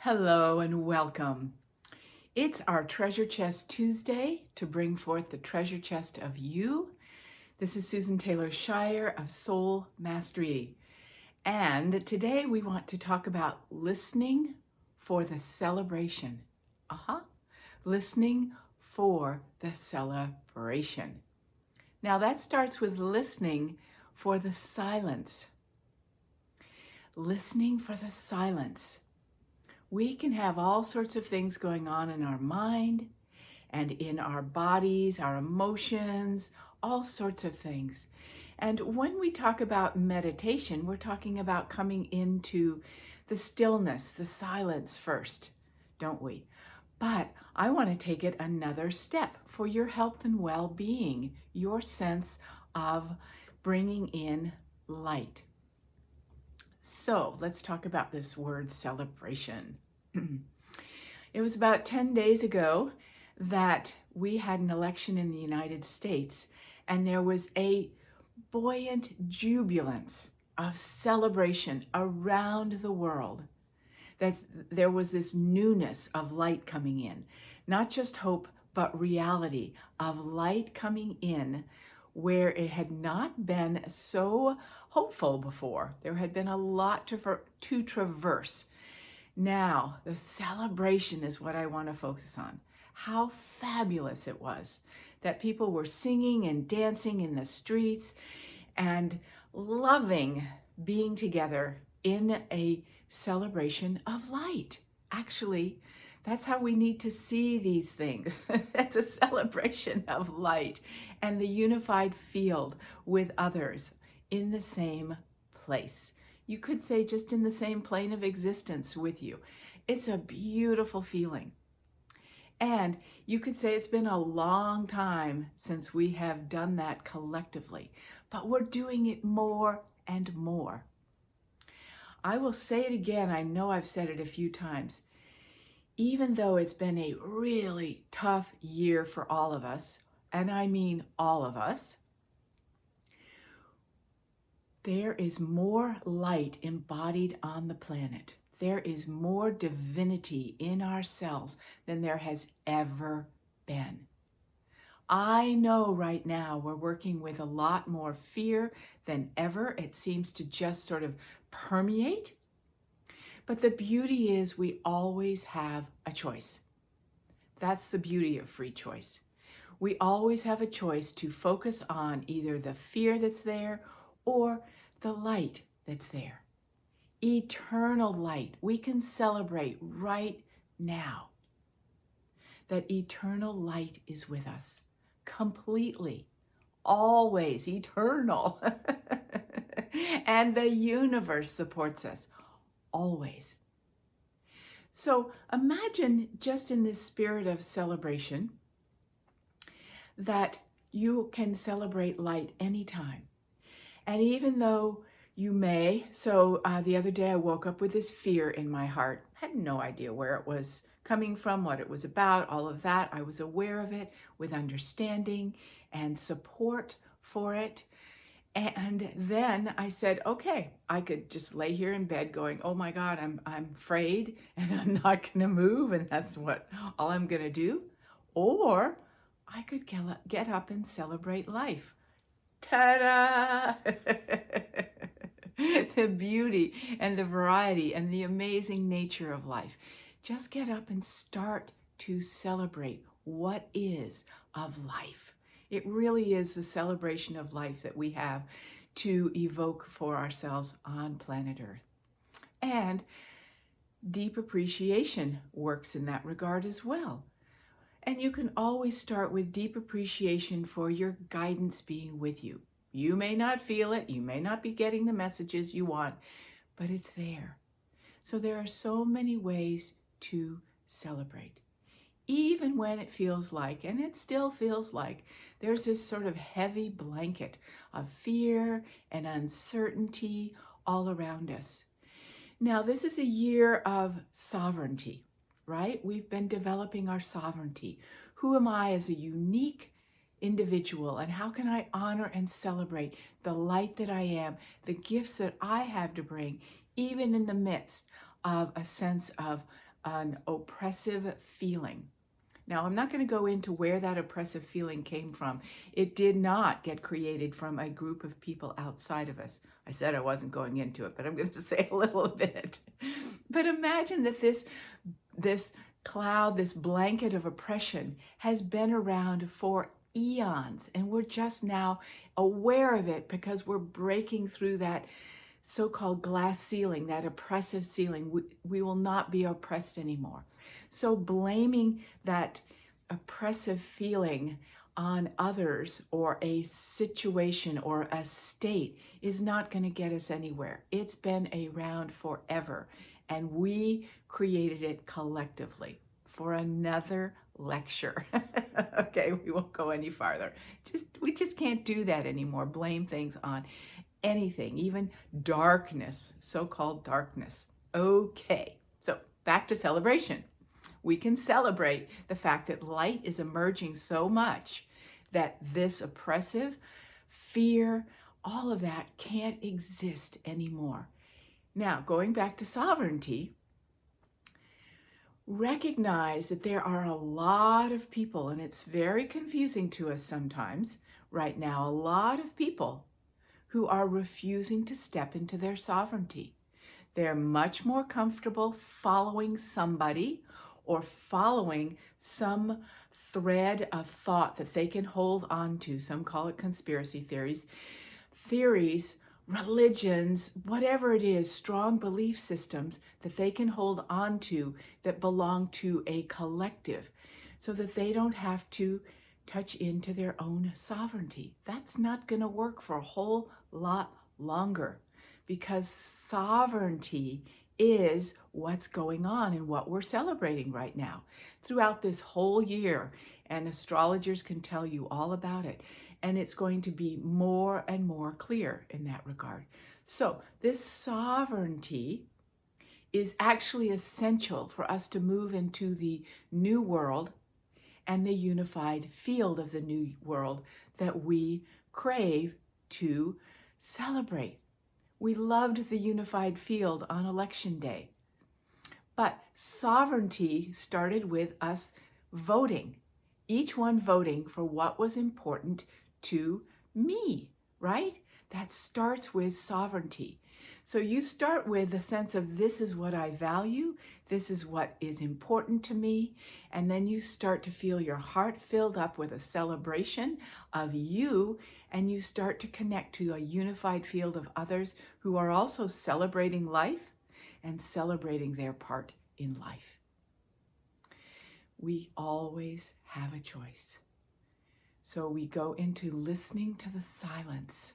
Hello and welcome. It's our Treasure Chest Tuesday to bring forth the treasure chest of you. This is Susan Taylor Shire of Soul Mastery. And today we want to talk about listening for the celebration. Listening for the celebration. Now that starts with listening for the silence. Listening for the silence. We can have all sorts of things going on in our mind and in our bodies, our emotions, all sorts of things. And when we talk about meditation, we're talking about coming into the stillness, the silence first, don't we? But I want to take it another step for your health and well-being, your sense of bringing in light. So let's talk about this word celebration. It was about 10 days ago that we had an election in the United States, and there was a buoyant jubilance of celebration around the world. That there was this newness of light coming in, not just hope, but reality of light coming in where it had not been so hopeful before. There had been a lot to traverse. Now, the celebration is what I want to focus on. How fabulous it was that people were singing and dancing in the streets and loving being together in a celebration of light. Actually, that's how we need to see these things. That's a celebration of light and the unified field with others in the same place. You could say just in the same plane of existence with you. It's a beautiful feeling. And you could say it's been a long time since we have done that collectively, but we're doing it more and more. I will say it again. I know I've said it a few times. Even though it's been a really tough year for all of us, and I mean all of us, there is more light embodied on the planet. There is more divinity in ourselves than there has ever been. I know right now we're working with a lot more fear than ever. It seems to just sort of permeate. But the beauty is we always have a choice. That's the beauty of free choice. We always have a choice to focus on either the fear that's there or the light that's there. Eternal light. We can celebrate right now that eternal light is with us completely, always eternal. And the universe supports us always. So imagine just in this spirit of celebration that you can celebrate light anytime. And even though you may, the other day I woke up with this fear in my heart. I had no idea where it was coming from, what it was about, all of that. I was aware of it with understanding and support for it. And then I said, okay, I could just lay here in bed going, oh my God, I'm afraid and I'm not going to move. And that's all I'm going to do. Or I could get up and celebrate life. Ta-da! The beauty and the variety and the amazing nature of life. Just get up and start to celebrate what is of life. It really is the celebration of life that we have to evoke for ourselves on planet Earth. And deep appreciation works in that regard as well. And you can always start with deep appreciation for your guidance being with you. You may not feel it, you may not be getting the messages you want, but it's there. So there are so many ways to celebrate. Even when it feels like, and it still feels like, there's this sort of heavy blanket of fear and uncertainty all around us. Now, this is a year of sovereignty, right? We've been developing our sovereignty. Who am I as a unique individual, and how can I honor and celebrate the light that I am, the gifts that I have to bring, even in the midst of a sense of an oppressive feeling. Now, I'm not going to go into where that oppressive feeling came from. It did not get created from a group of people outside of us. I said I wasn't going into it, but I'm going to say a little bit. But imagine that this cloud, this blanket of oppression has been around for eons, and we're just now aware of it because we're breaking through that so-called glass ceiling, that oppressive ceiling. We will not be oppressed anymore. So blaming that oppressive feeling on others or a situation or a state is not going to get us anywhere. It's been around forever, and we created it collectively. For another lecture. Okay, we won't go any farther. We just can't do that anymore. Blame things on anything, even darkness, so-called darkness. Okay, so back to celebration. We can celebrate the fact that light is emerging so much that this oppressive fear, all of that can't exist anymore. Now, going back to sovereignty, recognize that there are a lot of people, and it's very confusing to us sometimes right now, a lot of people who are refusing to step into their sovereignty. They're much more comfortable following somebody or following some thread of thought that they can hold on to. Some call it conspiracy theories, religions, whatever it is, strong belief systems that they can hold on to that belong to a collective so that they don't have to touch into their own sovereignty. That's not going to work for a whole lot longer because sovereignty is what's going on and what we're celebrating right now throughout this whole year. And astrologers can tell you all about it. And it's going to be more and more clear in that regard. So this sovereignty is actually essential for us to move into the new world and the unified field of the new world that we crave to celebrate. We loved the unified field on election day. But sovereignty started with us voting, each one voting for what was important to me, right? That starts with sovereignty. So you start with the sense of this is what I value, this is what is important to me, and then you start to feel your heart filled up with a celebration of you, and you start to connect to a unified field of others who are also celebrating life and celebrating their part in life. We always have a choice. So we go into listening to the silence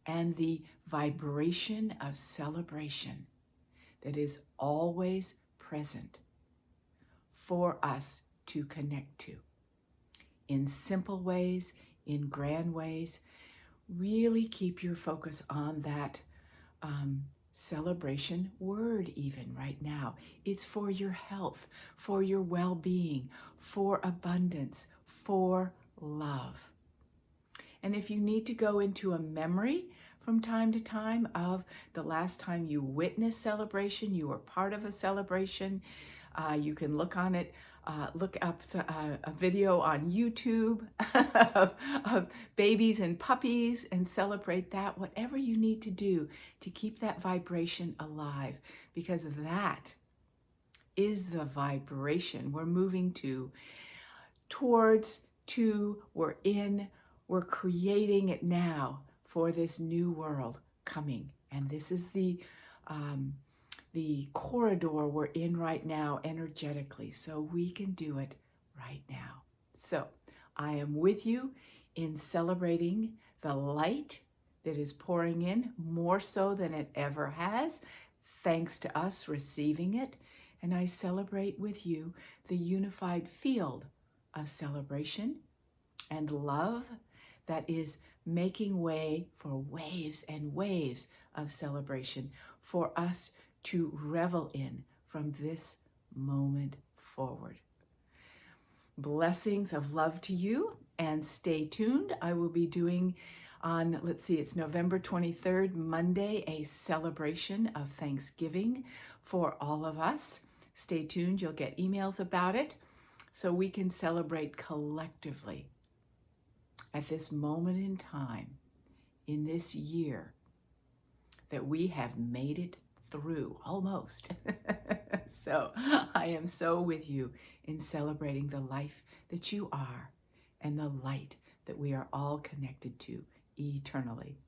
and the vibration of celebration that is always present for us to connect to. In simple ways, in grand ways, really keep your focus on that celebration word even right now. It's for your health, for your well-being, for abundance, for love. And if you need to go into a memory from time to time of the last time you witnessed celebration, you were part of a celebration, you can look on it, look up a video on YouTube of babies and puppies and celebrate that, whatever you need to do to keep that vibration alive, because that is the vibration we're moving towards, we're creating it now for this new world coming. And this is the corridor we're in right now energetically, so we can do it right now. So I am with you in celebrating the light that is pouring in more so than it ever has, thanks to us receiving it. And I celebrate with you the unified field of celebration and love that is making way for waves and waves of celebration for us to revel in from this moment forward. Blessings of love to you, and stay tuned. I will be doing on, it's November 23rd, Monday, a celebration of Thanksgiving for all of us. Stay tuned, you'll get emails about it so we can celebrate collectively at this moment in time, in this year, that we have made it through, almost. So I am so with you in celebrating the life that you are and the light that we are all connected to eternally.